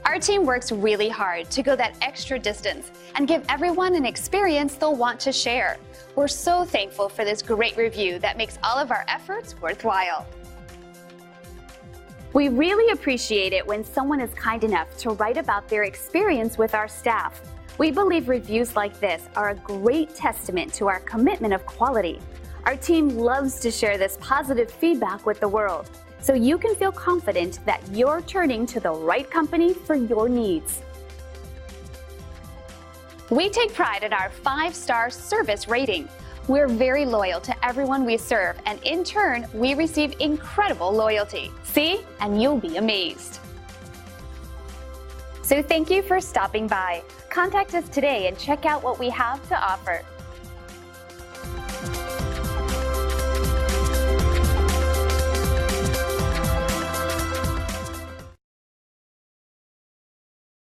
Our team works really hard to go that extra distance and give everyone an experience they'll want to share. We're so thankful for this great review that makes all of our efforts worthwhile. We really appreciate it when someone is kind enough to write about their experience with our staff. We believe reviews like this are a great testament to our commitment of quality. Our team loves to share this positive feedback with the world, so you can feel confident that you're turning to the right company for your needs. We take pride in our 5-star service rating. We're very loyal to everyone we serve, and in turn, we receive incredible loyalty. See, and you'll be amazed. So thank you for stopping by. Contact us today and check out what we have to offer.